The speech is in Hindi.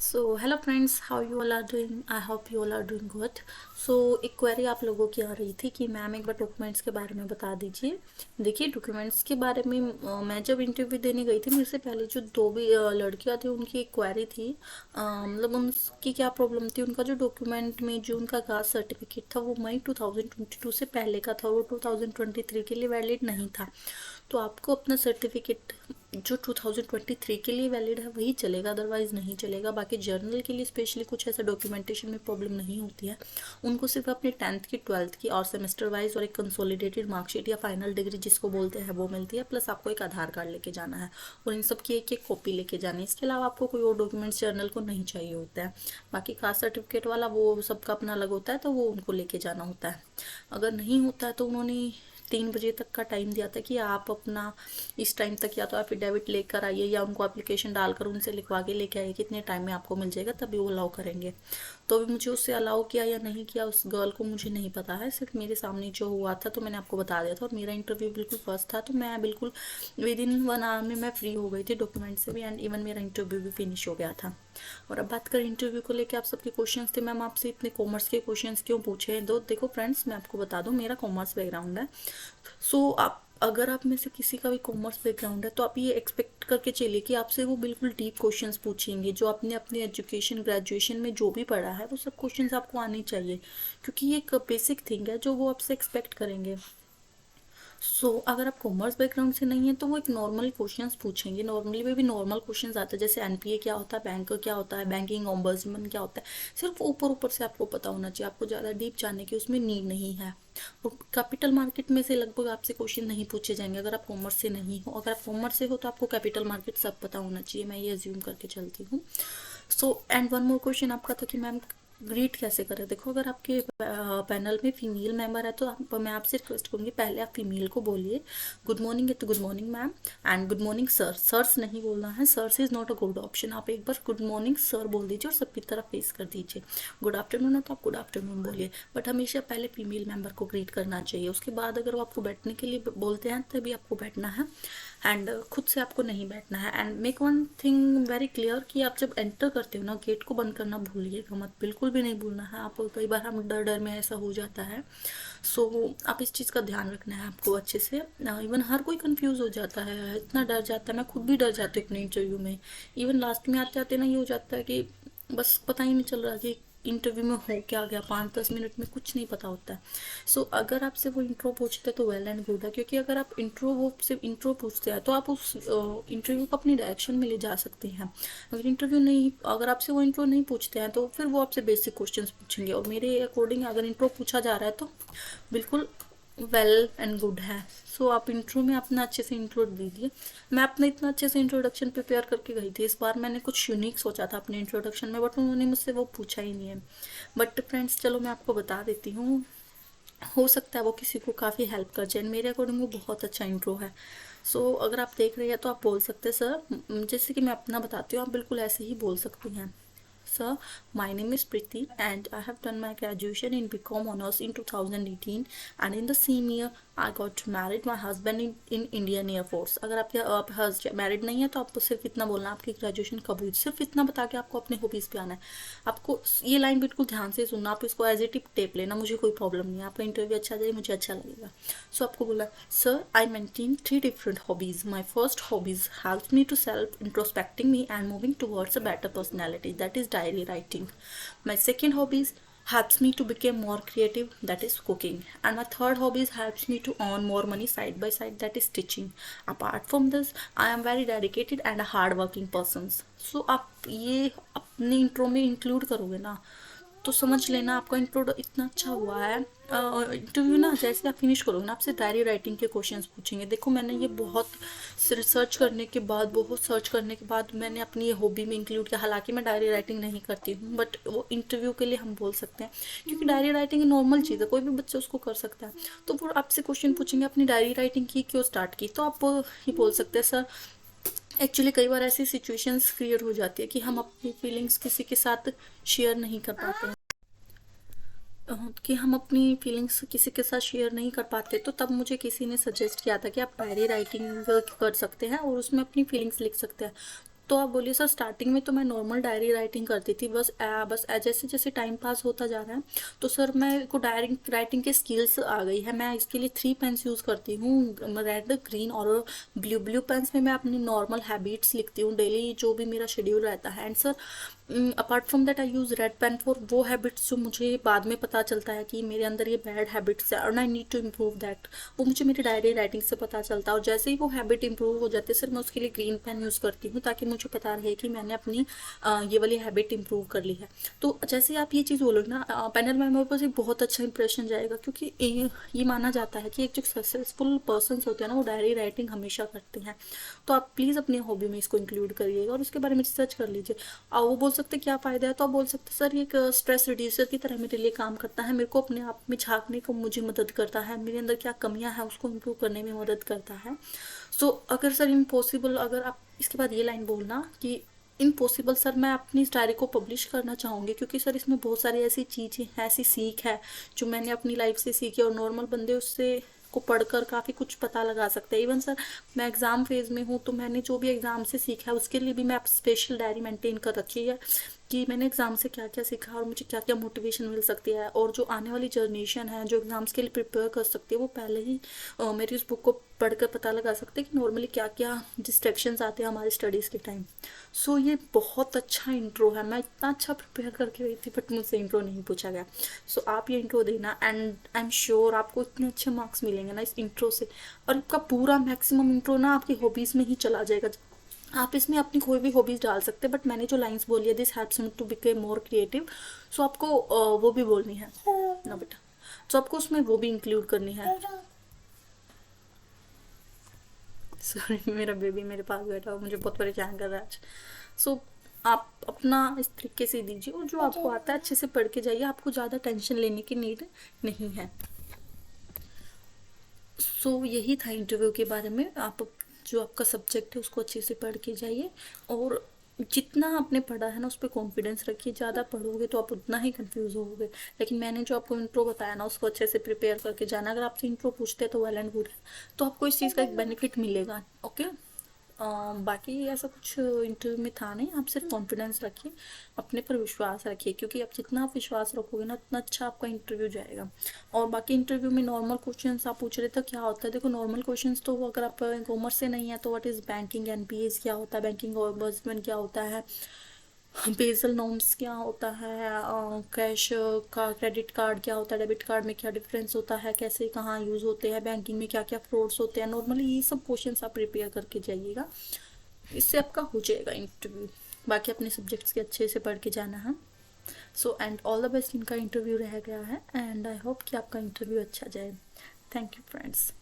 So hello friends, how you all are doing? I hope you all are doing good. So एक क्वेरी आप लोगों की आ रही थी कि मैम एक बार डॉक्यूमेंट्स के बारे में बता दीजिए। देखिए, डॉक्यूमेंट्स के बारे में मैं जब इंटरव्यू देने गई थी, मेरे से पहले जो दो भी लड़कियां थी, उनकी एक क्वेरी थी। मतलब उनकी क्या प्रॉब्लम थी, उनका जो डॉक्यूमेंट में जो उनका कास्ट सर्टिफिकेट था वो मई 2022 से पहले का था, वो 2023 के लिए वैलिड नहीं था। तो आपको अपना सर्टिफिकेट जो 2023 के लिए वैलिड है वही चलेगा, अदरवाइज नहीं चलेगा। बाकी जर्नल के लिए स्पेशली कुछ ऐसा डॉक्यूमेंटेशन में प्रॉब्लम नहीं होती है। उनको सिर्फ अपने 10th की 12th की और सेमेस्टर वाइज और एक कंसोलिडेटेड मार्कशीट या फाइनल डिग्री जिसको बोलते हैं वो मिलती है, प्लस आपको एक आधार कार्ड लेके जाना है और इन सब की एक एक कॉपी लेके जानी है। इसके अलावा आपको कोई और डॉक्यूमेंट्स जर्नल को नहीं चाहिए होता है। बाकी कास्ट सर्टिफिकेट वाला वो सबका अपना अलग होता है, तो वो उनको लेके जाना होता है। अगर नहीं होता है तो उन्होंने 3 बजे तक का टाइम दिया था कि आप अपना इस टाइम तक या तो एफिडेविट लेकर आइए या उनको एप्लीकेशन डालकर उनसे लिखवा के लेके आइए, कितने टाइम में आपको मिल जाएगा, तभी वो अलाउ करेंगे। तो अभी मुझे उससे अलाउ किया या नहीं किया उस गर्ल को मुझे नहीं पता है, सिर्फ मेरे सामने जो हुआ था तो मैंने आपको बता दिया था। और मेरा इंटरव्यू बिल्कुल फर्स्ट था, तो मैं बिल्कुल विद इन 1 आवर में मैं फ्री हो गई थी डॉक्यूमेंट से भी, एंड इवन मेरा इंटरव्यू भी फिनिश हो गया था। और अब बात करें इंटरव्यू को लेके आप सबके क्वेश्चंस थे, मैम आपसे इतने कॉमर्स के क्वेश्चंस क्यों पूछे हैं? दो देखो फ्रेंड्स, मैं आपको बता दूं, मेरा कॉमर्स बैकग्राउंड है। सो आप अगर आप में से किसी का भी कॉमर्स बैकग्राउंड है तो आप ये एक्सपेक्ट करके चलिए कि आपसे वो बिल्कुल डीप क्वेश्चंस पूछेंगे, जो आपने अपनी एजुकेशन ग्रेजुएशन में जो भी पढ़ा है वो सब क्वेश्चंस आपको आने चाहिए, क्योंकि ये एक बेसिक थिंग है जो वो आपसे एक्सपेक्ट करेंगे। अगर आप कॉमर्स बैकग्राउंड से नहीं है तो वो एक नॉर्मल क्वेश्चंस पूछेंगे। नॉर्मली वे भी नॉर्मल क्वेश्चंस आते हैं, जैसे एनपीए क्या होता है, बैंक क्या होता है, बैंकिंग ऑम्बर्समैन क्या होता है। सिर्फ ऊपर ऊपर से आपको पता होना चाहिए, आपको ज़्यादा डीप जानने की उसमें नीड नहीं है। और कैपिटल मार्केट में से लगभग आपसे क्वेश्चन नहीं पूछे जाएंगे अगर आप कॉमर्स से नहीं हो। अगर आप कॉमर्स से हो तो आपको कैपिटल मार्केट सब पता होना चाहिए, मैं ये अज्यूम करके चलती हूँ। एंड वन मोर क्वेश्चन आपका था कि मैम ग्रीट कैसे करें। देखो, अगर आपके पैनल में फीमेल मेंबर है तो मैं आपसे रिक्वेस्ट करूंगी, पहले आप फीमेल को बोलिए गुड मॉर्निंग है तो good morning ma'am, and good morning sir. Sirs नहीं बोलना है, sirs is not a good option. आप एक बार गुड मॉर्निंग सर बोल दीजिए और सबकी तरफ फेस कर दीजिए। गुड आफ्टरनून है तो आप गुड आफ्टरनून बोलिए, बट हमेशा पहले फीमेल मेंबर को ग्रीट करना चाहिए। उसके बाद अगर वो आपको बैठने के लिए बोलते हैं तभी आपको बैठना है, एंड खुद से आपको नहीं बैठना है। And make one thing very clear कि आप जब एंटर करते हो ना, गेट को बंद करना भूलिएगा मत, बिल्कुल भी नहीं भूलना है। आप कई बार हम डर डर में ऐसा हो जाता है। आप इस चीज़ का ध्यान रखना है आपको अच्छे से। इवन हर कोई कंफ्यूज हो जाता है, इतना डर जाता है, मैं खुद भी डर जाती हूँ अपने इंटरव्यू में। इवन लास्ट में आते आते ना ये हो जाता है कि बस पता ही नहीं चल रहा कि इंटरव्यू में हो क्या गया, 5-10 मिनट में कुछ नहीं पता होता है। अगर आपसे वो इंट्रो पूछते हैं तो वेल एंड गुड है, क्योंकि अगर आप इंट्रो वो सिर्फ इंट्रो पूछते हैं तो आप उस इंटरव्यू को अपनी डायरेक्शन में ले जा सकते हैं। अगर आपसे वो इंट्रो नहीं पूछते हैं तो फिर वो आपसे बेसिक क्वेश्चंस पूछेंगे, और मेरे अकॉर्डिंग अगर इंट्रो पूछा जा रहा है तो बिल्कुल वेल एंड गुड है। आप इंट्रो में अपना अच्छे से इंट्रो दीजिए। मैं अपना इतना अच्छे से इंट्रोडक्शन प्रिपेयर करके गई थी, इस बार मैंने कुछ यूनिक सोचा था अपने इंट्रोडक्शन में, बट उन्होंने मुझसे वो पूछा ही नहीं है। बट फ्रेंड्स, चलो मैं आपको बता देती हूँ, हो सकता है वो किसी को काफ़ी हेल्प कर जाए। मेरे अकॉर्डिंग वो बहुत अच्छा इंट्रो है। अगर आप देख रहे हैं तो आप बोल सकते हैं सर, जैसे कि मैं अपना बताती हूँ, आप बिल्कुल ऐसे ही बोल सकती हैं। Sir, my name is Priti and I have done my graduation in BCom Honors in 2018, and in the same year I got married. My husband in Indian Air Force। अगर आप मैरिड नहीं है तो आपको सिर्फ इतना बोलना है आपकी ग्रेजुएशन कब हुई, सिर्फ इतना बता के आपको अपने हॉबीज़ पे आना है। आपको ये लाइन बिल्कुल ध्यान से सुनना, आप इसको एज ए टिप टेप लेना, मुझे कोई प्रॉब्लम नहीं है, आपका इंटरव्यू अच्छा जाए मुझे अच्छा लगेगा। आपको बोला, sir I maintain 3 different hobbies. My first hobbies help me to self introspecting me and moving towards a better personality, that is diary writing. My second hobbies helps me to become more creative, that is cooking. And my third hobbies helps me to earn more money side by side, that is stitching. Apart from this, I am very dedicated and a hard working person. आप ये अपने इंट्रो में इंक्लूड करोगे ना तो समझ लेना आपका इंट्रो इतना अच्छा हुआ है। इंटरव्यू ना जैसे आप फिनिश करोगे ना, आपसे डायरी राइटिंग के क्वेश्चंस पूछेंगे। देखो, मैंने ये बहुत रिसर्च करने के बाद, बहुत सर्च करने के बाद मैंने अपनी ये हॉबी में इंक्लूड किया। हालांकि मैं डायरी राइटिंग नहीं करती हूँ, बट वो इंटरव्यू के लिए हम बोल सकते हैं, क्योंकि डायरी राइटिंग नॉर्मल चीज़ है, कोई भी बच्चा उसको कर सकता है। तो वो आपसे क्वेश्चन पूछेंगे अपनी डायरी राइटिंग की क्यों स्टार्ट की, तो आप ये बोल सकते हैं, सर एक्चुअली कई बार ऐसी सिचुएशंस क्रिएट हो जाती है कि हम अपनी फीलिंग्स किसी के साथ शेयर नहीं कर पाते हैं, कि हम अपनी फीलिंग्स किसी के साथ शेयर नहीं कर पाते। तो तब मुझे किसी ने सजेस्ट किया था कि आप डायरी राइटिंग कर सकते हैं और उसमें अपनी फीलिंग्स लिख सकते हैं। तो आप बोलिए सर स्टार्टिंग में तो मैं नॉर्मल डायरी राइटिंग करती थी, बस जैसे जैसे टाइम पास होता जा रहा है तो सर मैं को डायरी राइटिंग की स्किल्स आ गई है। मैं इसके लिए 3 पेन्स यूज़ करती हूँ, रेड, ग्रीन और ब्लू। ब्लू पेन्स में मैं अपनी नॉर्मल हैबिट्स लिखती हूँ, डेली जो भी मेरा शेड्यूल रहता है। And sir apart from that I use red pen for वो हैबिट्स जो मुझे बाद में पता चलता है कि मेरे अंदर ये बैड हैबिट्स है और I need to improve that, वो मुझे मेरी डायरी राइटिंग से पता चलता है। और जैसे ही वो हैबिट इंप्रूव हो जाती है सर, मैं उसके लिए ग्रीन पेन यूज़ करती हूँ ताकि मुझे पता रहे कि मैंने अपनी ये वाली हैबिट इंप्रूव कर ली है। तो जैसे आप ये चीज़ बोलोगे ना, पैनल में मेरे पास एक बहुत अच्छा इंप्रेशन जाएगा, क्योंकि ये माना जाता है कि एक जो सक्सेसफुल पर्सन होते हैं ना वो डायरी राइटिंग हमेशा करते हैं। तो आप प्लीज़ अपनी हॉबी में इसको इंक्लूड करिएगा और उसके बारे में रिसर्च कर लीजिए। और वो बोल सकते क्या फ़ायदा है, तो आप बोल सकते सर ये एक स्ट्रेस रिड्यूसर की तरह मेरे लिए काम करता है, मेरे को अपने आप में झांकने को मुझे मदद करता है, मेरे अंदर क्या कमियां हैं उसको इम्प्रूव करने में मदद करता है। सो अगर सर इम्पॉसिबल, अगर आप इसके बाद ये लाइन बोलना कि इम्पॉसिबल सर मैं अपनी इस डायरी को पब्लिश करना चाहूँगी, क्योंकि सर इसमें बहुत सारी ऐसी चीज़ें हैं, ऐसी सीख है जो मैंने अपनी लाइफ से सीखी और नॉर्मल बंदे उससे को पढ़कर काफ़ी कुछ पता लगा सकते हैं। इवन सर मैं एग्ज़ाम फेज़ में हूँ तो मैंने जो भी एग्ज़ाम से सीखा है उसके लिए भी मैं स्पेशल डायरी मेंटेन कर रखी है कि मैंने एग्ज़ाम से क्या क्या सीखा और मुझे क्या क्या मोटिवेशन मिल सकती है। और जो आने वाली जनरेशन है जो एग्ज़ाम्स के लिए प्रिपेयर कर सकती है वो पहले ही मेरी उस बुक को पढ़कर पता लगा सकते हैं कि नॉर्मली क्या क्या डिस्ट्रैक्शंस आते हैं हमारे स्टडीज़ के टाइम। सो ये बहुत अच्छा इंट्रो है, मैं इतना अच्छा प्रिपेयर करके गई थी बट मुझसे इंट्रो नहीं पूछा गया। सो आप ये इंट्रो देना एंड आई एम श्योर आपको इतने अच्छे मार्क्स मिलेंगे ना इस इंट्रो से। और आपका पूरा मैक्सिमम इंट्रो ना आपकी हॉबीज़ में ही चला जाएगा। आप इसमें अपनी कोई भी हॉबीज़ डाल सकते हैं, बट मैंने जो लाइंस बोली है this helps me to become more creative, so आपको वो भी बोलनी है ना बेटा, तो आपको उसमें वो भी इंक्लूड करनी है। सॉरी मेरा बेबी मेरे पास बैठा हुआ मुझे बहुत परेशान कर रहा है आज। सो आप अपना इस तरीके से दीजिए और जो आपको आता है अच्छे से पढ़ के जाइए, आपको ज़्यादा टेंशन लेने की नीड नहीं है। सो यही था इंटरव्यू के बारे में। आप जो आपका सब्जेक्ट है उसको अच्छे से पढ़ के जाइए और जितना आपने पढ़ा है ना उस पर कॉन्फिडेंस रखिए। ज़्यादा पढ़ोगे तो आप उतना ही कंफ्यूज होगे, लेकिन मैंने जो आपको इंट्रो बताया ना उसको अच्छे से प्रिपेयर करके जाना। अगर आपसे इंट्रो पूछते हैं तो वेल एंड गुड है, तो आपको इस चीज़ का एक बेनिफिट मिलेगा। ओके, बाकी ऐसा कुछ इंटरव्यू में था नहीं, आप सिर्फ कॉन्फिडेंस रखिए, अपने पर विश्वास रखिए, क्योंकि आप जितना आप विश्वास रखोगे ना उतना अच्छा आपका इंटरव्यू जाएगा। और बाकी इंटरव्यू में नॉर्मल क्वेश्चंस आप पूछ रहे थे क्या होता है, देखो नॉर्मल क्वेश्चंस तो अगर आप कॉमर्स से नहीं है तो व्हाट इज़ बैंकिंग, एनपीएस क्या होता है, बैंकिंग ऑम्बुड्समैन क्या होता है, बेसल नॉर्म्स क्या होता है, कैश का क्रेडिट कार्ड क्या होता है, डेबिट कार्ड में क्या डिफरेंस होता है, कैसे कहाँ यूज़ होते हैं, बैंकिंग में क्या क्या फ्रॉड्स होते हैं। नॉर्मली ये सब क्वेश्चंस आप प्रिपेयर करके जाइएगा, इससे आपका हो जाएगा इंटरव्यू। बाकी अपने सब्जेक्ट्स के अच्छे से पढ़ के जाना है। So and all the best, इनका इंटरव्यू रह गया है एंड आई होप कि आपका इंटरव्यू अच्छा जाए। Thank you friends.